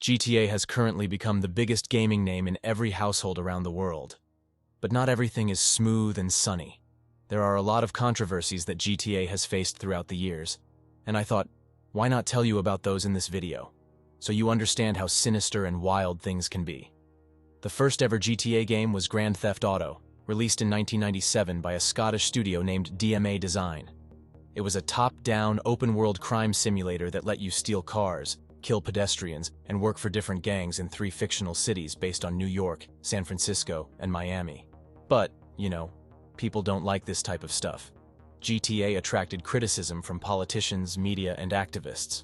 GTA has currently become the biggest gaming name in every household around the world. But not everything is smooth and sunny. There are a lot of controversies that GTA has faced throughout the years, and I thought, why not tell you about those in this video, so you understand how sinister and wild things can be. The first ever GTA game was Grand Theft Auto, released in 1997 by a Scottish studio named DMA Design. It was a top-down, open-world crime simulator that let you steal cars, kill pedestrians, and work for different gangs in 3 fictional cities based on New York, San Francisco, and Miami. But, people don't like this type of stuff. GTA attracted criticism from politicians, media, and activists.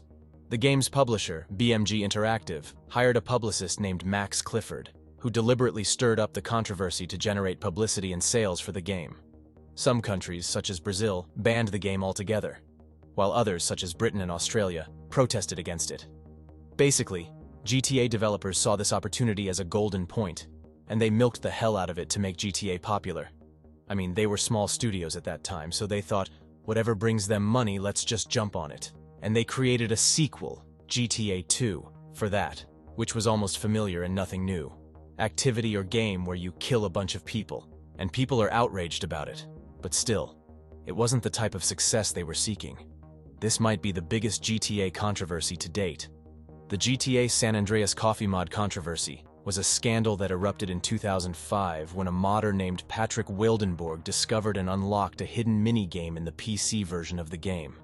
The game's publisher, BMG Interactive, hired a publicist named Max Clifford, who deliberately stirred up the controversy to generate publicity and sales for the game. Some countries, such as Brazil, banned the game altogether, while others, such as Britain and Australia, protested against it. Basically, GTA developers saw this opportunity as a golden point, and they milked the hell out of it to make GTA popular. I mean, they were small studios at that time, so they thought, whatever brings them money, let's just jump on it. And they created a sequel, GTA 2, for that, which was almost familiar and nothing new. Activity or game where you kill a bunch of people, and people are outraged about it. But still, it wasn't the type of success they were seeking. This might be the biggest GTA controversy to date. The GTA San Andreas coffee mod controversy was a scandal that erupted in 2005 when a modder named Patrick Wildenborg discovered and unlocked a hidden minigame in the PC version of the game.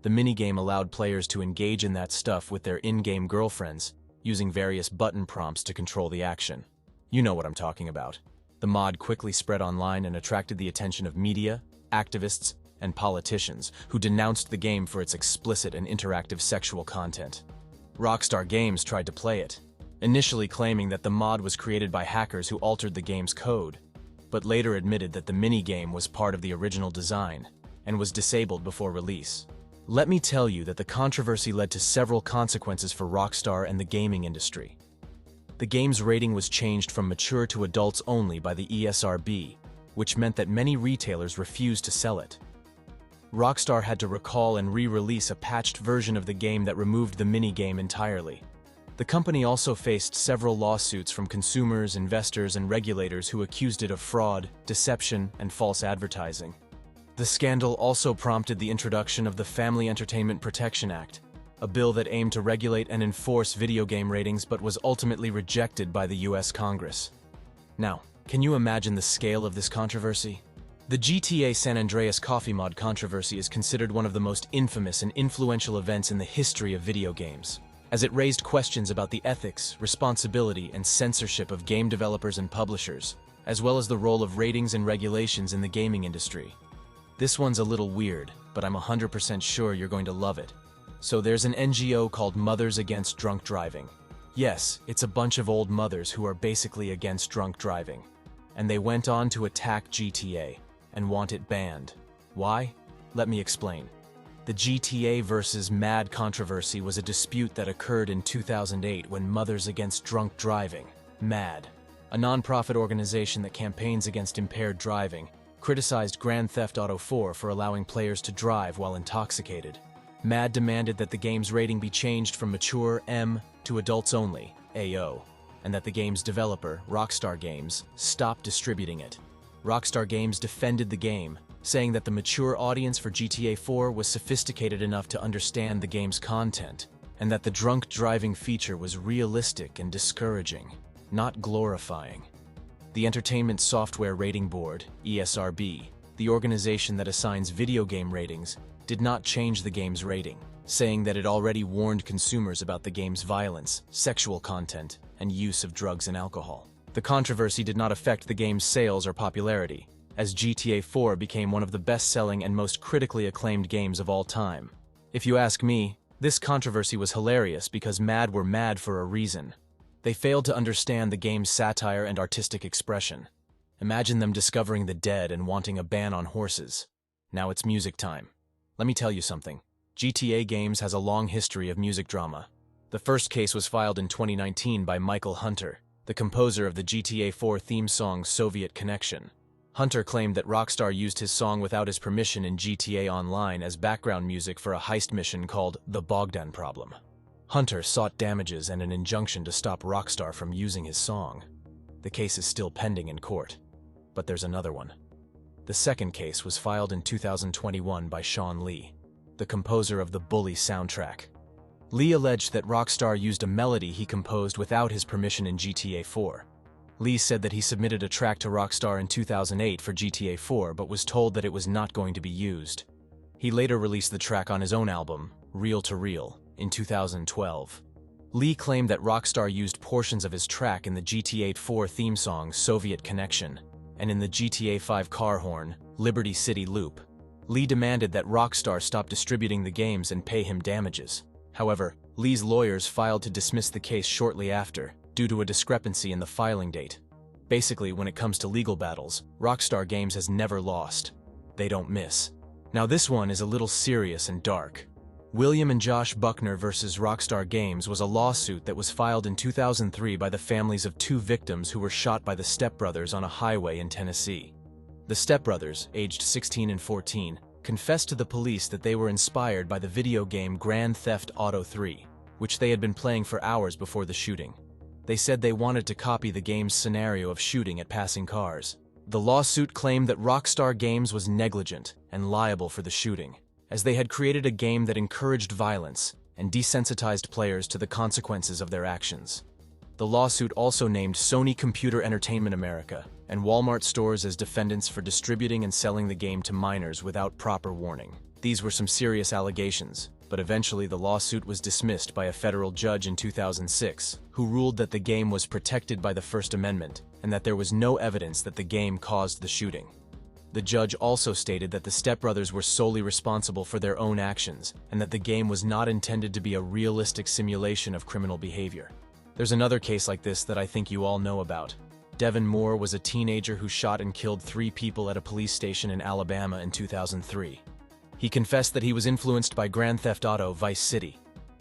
The minigame allowed players to engage in that stuff with their in-game girlfriends, using various button prompts to control the action. You know what I'm talking about. The mod quickly spread online and attracted the attention of media, activists, and politicians who denounced the game for its explicit and interactive sexual content. Rockstar Games tried to play it, initially claiming that the mod was created by hackers who altered the game's code, but later admitted that the minigame was part of the original design and was disabled before release. Let me tell you that the controversy led to several consequences for Rockstar and the gaming industry. The game's rating was changed from mature to adults only by the ESRB, which meant that many retailers refused to sell it. Rockstar had to recall and re-release a patched version of the game that removed the minigame entirely. The company also faced several lawsuits from consumers, investors, and regulators who accused it of fraud, deception, and false advertising. The scandal also prompted the introduction of the Family Entertainment Protection Act, a bill that aimed to regulate and enforce video game ratings but was ultimately rejected by the US Congress. Now, can you imagine the scale of this controversy? The GTA San Andreas coffee mod controversy is considered one of the most infamous and influential events in the history of video games, as it raised questions about the ethics, responsibility, and censorship of game developers and publishers, as well as the role of ratings and regulations in the gaming industry. This one's a little weird, but I'm 100% sure you're going to love it. So there's an NGO called Mothers Against Drunk Driving. Yes, it's a bunch of old mothers who are basically against drunk driving. And they went on to attack GTA and want it banned. Why? Let me explain. The GTA versus MAD controversy was a dispute that occurred in 2008 when Mothers Against Drunk Driving, MAD, a non-profit organization that campaigns against impaired driving, criticized Grand Theft Auto 4 for allowing players to drive while intoxicated. MAD demanded that the game's rating be changed from mature M to adults only, AO, and that the game's developer, Rockstar Games, stop distributing it. Rockstar Games defended the game, saying that the mature audience for GTA 4 was sophisticated enough to understand the game's content, and that the drunk driving feature was realistic and discouraging, not glorifying. The Entertainment Software Rating Board, ESRB, the organization that assigns video game ratings, did not change the game's rating, saying that it already warned consumers about the game's violence, sexual content, and use of drugs and alcohol. The controversy did not affect the game's sales or popularity, as GTA 4 became one of the best-selling and most critically acclaimed games of all time. If you ask me, this controversy was hilarious because MAD were mad for a reason. They failed to understand the game's satire and artistic expression. Imagine them discovering the dead and wanting a ban on horses. Now it's music time. Let me tell you something. GTA Games has a long history of music drama. The first case was filed in 2019 by Michael Hunter, the composer of the GTA 4 theme song Soviet Connection. Hunter claimed that Rockstar used his song without his permission in GTA Online as background music for a heist mission called The Bogdan Problem. Hunter sought damages and an injunction to stop Rockstar from using his song. The case is still pending in court. But there's another one. The second case was filed in 2021 by Sean Lee, the composer of the Bully soundtrack. Lee alleged that Rockstar used a melody he composed without his permission in GTA 4. Lee said that he submitted a track to Rockstar in 2008 for GTA 4 but was told that it was not going to be used. He later released the track on his own album, Reel to Reel, in 2012. Lee claimed that Rockstar used portions of his track in the GTA 4 theme song Soviet Connection and in the GTA 5 car horn, Liberty City Loop. Lee demanded that Rockstar stop distributing the games and pay him damages. However, Lee's lawyers filed to dismiss the case shortly after, due to a discrepancy in the filing date. Basically, when it comes to legal battles, Rockstar Games has never lost. They don't miss. Now this one is a little serious and dark. William and Josh Buckner vs. Rockstar Games was a lawsuit that was filed in 2003 by the families of two victims who were shot by the stepbrothers on a highway in Tennessee. The stepbrothers, aged 16 and 14, confessed to the police that they were inspired by the video game Grand Theft Auto 3, which they had been playing for hours before the shooting. They said they wanted to copy the game's scenario of shooting at passing cars. The lawsuit claimed that Rockstar Games was negligent and liable for the shooting, as they had created a game that encouraged violence and desensitized players to the consequences of their actions. The lawsuit also named Sony Computer Entertainment America and Walmart stores as defendants for distributing and selling the game to minors without proper warning. These were some serious allegations, but eventually the lawsuit was dismissed by a federal judge in 2006, who ruled that the game was protected by the First Amendment and that there was no evidence that the game caused the shooting. The judge also stated that the stepbrothers were solely responsible for their own actions and that the game was not intended to be a realistic simulation of criminal behavior. There's another case like this that I think you all know about. Devin Moore was a teenager who shot and killed 3 people at a police station in Alabama in 2003. He confessed that he was influenced by Grand Theft Auto Vice City.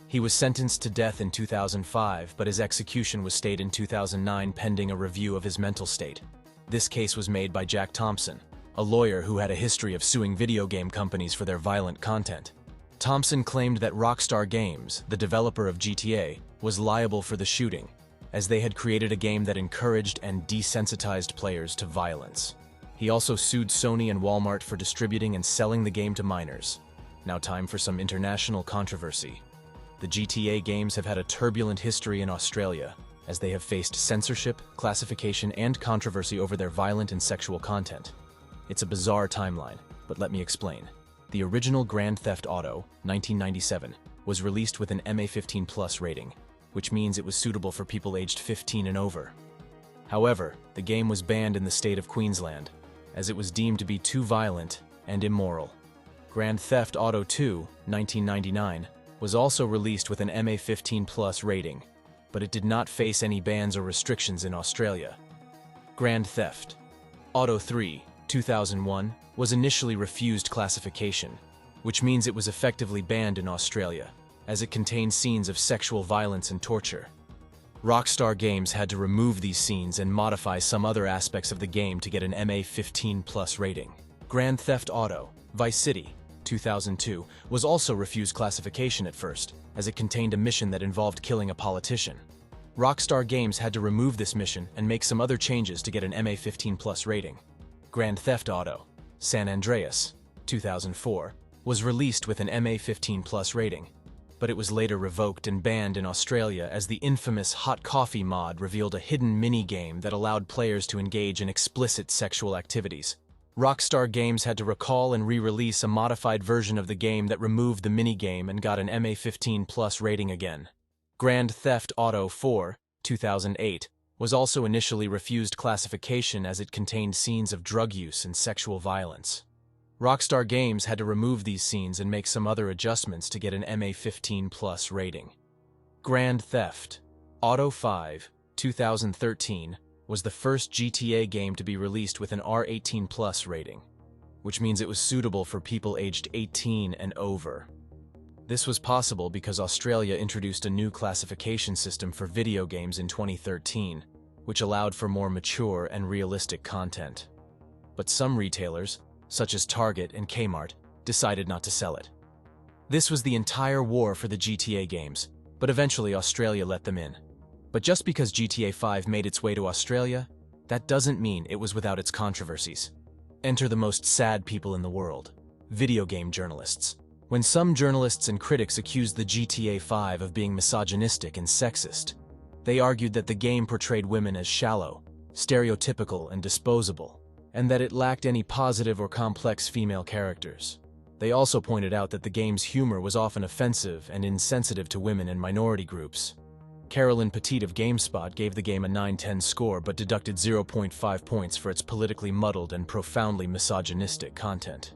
He was sentenced to death in 2005, but his execution was stayed in 2009 pending a review of his mental state. This case was made by Jack Thompson, a lawyer who had a history of suing video game companies for their violent content. Thompson claimed that Rockstar Games, the developer of GTA, was liable for the shooting, as they had created a game that encouraged and desensitized players to violence. He also sued Sony and Walmart for distributing and selling the game to minors. Now time for some international controversy. The GTA games have had a turbulent history in Australia, as they have faced censorship, classification, and controversy over their violent and sexual content. It's a bizarre timeline, but let me explain. The original Grand Theft Auto, 1997, was released with an MA15+ rating, which means it was suitable for people aged 15 and over. However, the game was banned in the state of Queensland, as it was deemed to be too violent and immoral. Grand Theft Auto 2, 1999, was also released with an MA15+ rating, but it did not face any bans or restrictions in Australia. Grand Theft Auto 3, 2001, was initially refused classification, which means it was effectively banned in Australia, as it contained scenes of sexual violence and torture. Rockstar Games had to remove these scenes and modify some other aspects of the game to get an MA15+ rating. Grand Theft Auto Vice City, 2002, was also refused classification at first, as it contained a mission that involved killing a politician. Rockstar Games had to remove this mission and make some other changes to get an MA15+ rating. Grand Theft Auto San Andreas, 2004, was released with an MA15+ rating, but it was later revoked and banned in Australia as the infamous Hot Coffee mod revealed a hidden mini-game that allowed players to engage in explicit sexual activities. Rockstar Games had to recall and re-release a modified version of the game that removed the mini-game and got an MA15+ rating again. Grand Theft Auto 4, 2008, was also initially refused classification as it contained scenes of drug use and sexual violence. Rockstar Games had to remove these scenes and make some other adjustments to get an MA15+ rating. Grand Theft Auto 5, 2013, was the first GTA game to be released with an R18+ rating, which means it was suitable for people aged 18 and over. This was possible because Australia introduced a new classification system for video games in 2013, which allowed for more mature and realistic content. But some retailers, such as Target and Kmart, decided not to sell it. This was the entire war for the GTA games, but eventually Australia let them in. But just because GTA 5 made its way to Australia, that doesn't mean it was without its controversies. Enter the most sad people in the world: video game journalists. When some journalists and critics accused the GTA 5 of being misogynistic and sexist, they argued that the game portrayed women as shallow, stereotypical, and disposable, and that it lacked any positive or complex female characters. They also pointed out that the game's humor was often offensive and insensitive to women and minority groups. Carolyn Petit of GameSpot gave the game a 9/10 score but deducted 0.5 points for its politically muddled and profoundly misogynistic content.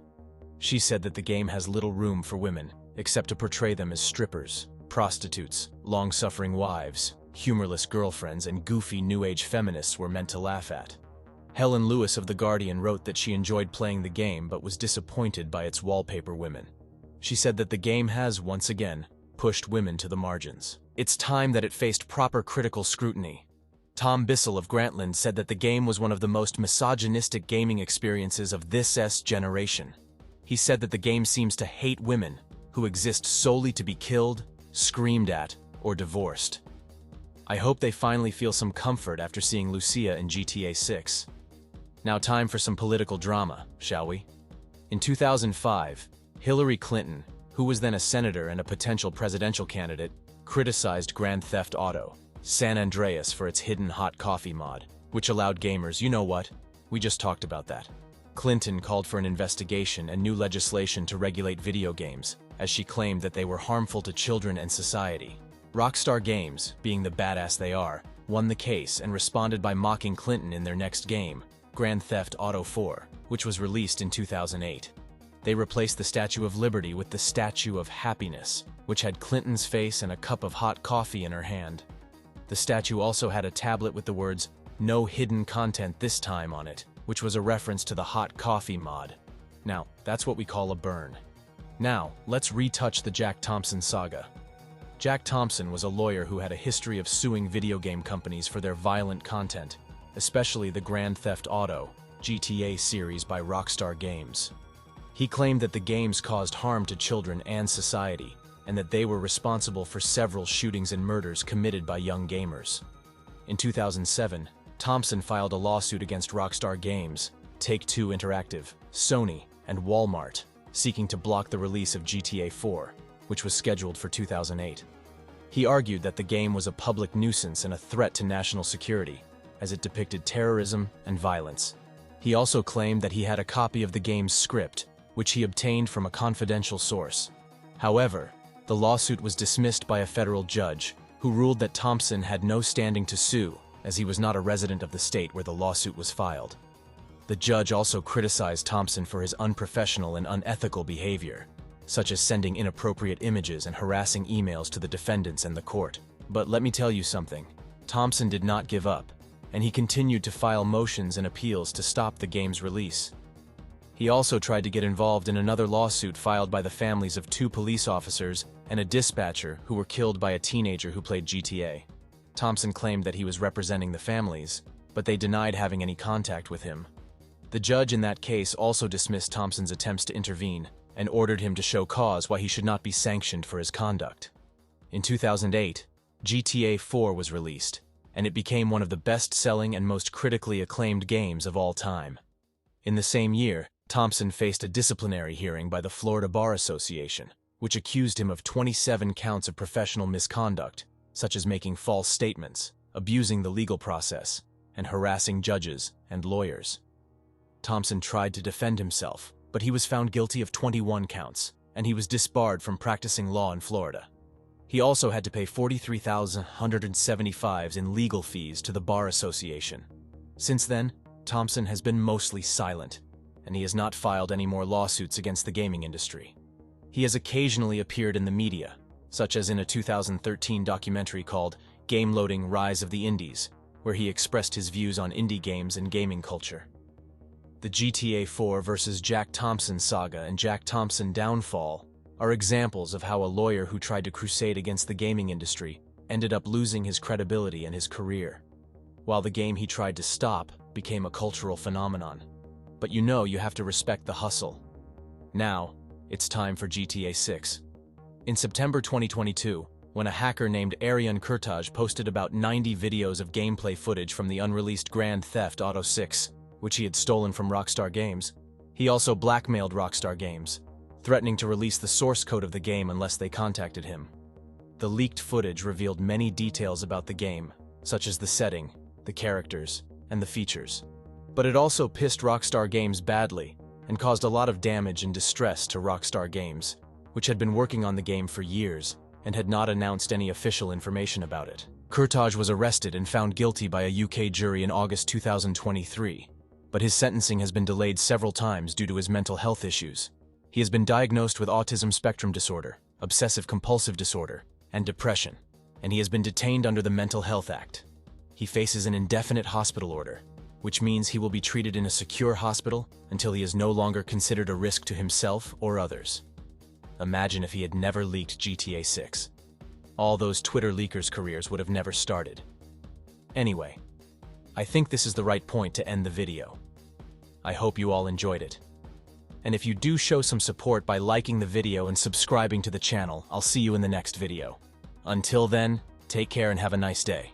She said that the game has little room for women, except to portray them as strippers, prostitutes, long-suffering wives, humorless girlfriends, and goofy new-age feminists were meant to laugh at. Helen Lewis of The Guardian wrote that she enjoyed playing the game but was disappointed by its wallpaper women. She said that the game has, once again, pushed women to the margins. It's time that it faced proper critical scrutiny. Tom Bissell of Grantland said that the game was one of the most misogynistic gaming experiences of this generation. He said that the game seems to hate women, who exist solely to be killed, screamed at, or divorced. I hope they finally feel some comfort after seeing Lucia in GTA 6. Now time for some political drama, shall we? In 2005, Hillary Clinton, who was then a senator and a potential presidential candidate, criticized Grand Theft Auto San Andreas for its hidden hot coffee mod, which allowed gamers, you know what? We just talked about that. Clinton called for an investigation and new legislation to regulate video games, as she claimed that they were harmful to children and society. Rockstar Games, being the badass they are, won the case and responded by mocking Clinton in their next game, Grand Theft Auto 4, which was released in 2008. They replaced the Statue of Liberty with the Statue of Happiness, which had Clinton's face and a cup of hot coffee in her hand. The statue also had a tablet with the words, "No hidden content this time" on it, which was a reference to the hot coffee mod. Now, that's what we call a burn. Now, let's retouch the Jack Thompson saga. Jack Thompson was a lawyer who had a history of suing video game companies for their violent content, especially the Grand Theft Auto GTA series by Rockstar Games. He claimed that the games caused harm to children and society, and that they were responsible for several shootings and murders committed by young gamers. In 2007, Thompson filed a lawsuit against Rockstar Games, Take-Two Interactive, Sony, and Walmart, seeking to block the release of GTA 4, which was scheduled for 2008. He argued that the game was a public nuisance and a threat to national security, as it depicted terrorism and violence. He also claimed that he had a copy of the game's script, which he obtained from a confidential source. However, the lawsuit was dismissed by a federal judge, who ruled that Thompson had no standing to sue, as he was not a resident of the state where the lawsuit was filed. The judge also criticized Thompson for his unprofessional and unethical behavior, such as sending inappropriate images and harassing emails to the defendants and the court. But let me tell you something, Thompson did not give up, and he continued to file motions and appeals to stop the game's release. He also tried to get involved in another lawsuit filed by the families of 2 police officers and a dispatcher who were killed by a teenager who played GTA. Thompson claimed that he was representing the families, but they denied having any contact with him. The judge in that case also dismissed Thompson's attempts to intervene and ordered him to show cause why he should not be sanctioned for his conduct. In 2008, GTA 4 was released, and it became one of the best-selling and most critically acclaimed games of all time. In the same year, Thompson faced a disciplinary hearing by the Florida Bar Association, which accused him of 27 counts of professional misconduct, such as making false statements, abusing the legal process, and harassing judges and lawyers. Thompson tried to defend himself, but he was found guilty of 21 counts, and he was disbarred from practicing law in Florida. He also had to pay $43,175 in legal fees to the Bar Association. Since then, Thompson has been mostly silent, and he has not filed any more lawsuits against the gaming industry. He has occasionally appeared in the media, such as in a 2013 documentary called Game Loading: Rise of the Indies, where he expressed his views on indie games and gaming culture. The GTA 4 versus Jack Thompson saga and Jack Thompson downfall are examples of how a lawyer who tried to crusade against the gaming industry ended up losing his credibility and his career, while the game he tried to stop became a cultural phenomenon. But you know you have to respect the hustle. Now, it's time for GTA 6. In September 2022, when a hacker named Andreas posted about 90 videos of gameplay footage from the unreleased Grand Theft Auto 6, which he had stolen from Rockstar Games. He also blackmailed Rockstar Games, threatening to release the source code of the game unless they contacted him. The leaked footage revealed many details about the game, such as the setting, the characters, and the features. But it also pissed Rockstar Games badly and caused a lot of damage and distress to Rockstar Games, which had been working on the game for years and had not announced any official information about it. Kurtaj was arrested and found guilty by a UK jury in August 2023, but his sentencing has been delayed several times due to his mental health issues. He has been diagnosed with autism spectrum disorder, obsessive-compulsive disorder, and depression, and he has been detained under the Mental Health Act. He faces an indefinite hospital order, which means he will be treated in a secure hospital until he is no longer considered a risk to himself or others. Imagine if he had never leaked GTA 6. All those Twitter leakers' careers would have never started. Anyway, I think this is the right point to end the video. I hope you all enjoyed it. And if you do show some support by liking the video and subscribing to the channel, I'll see you in the next video. Until then, take care and have a nice day.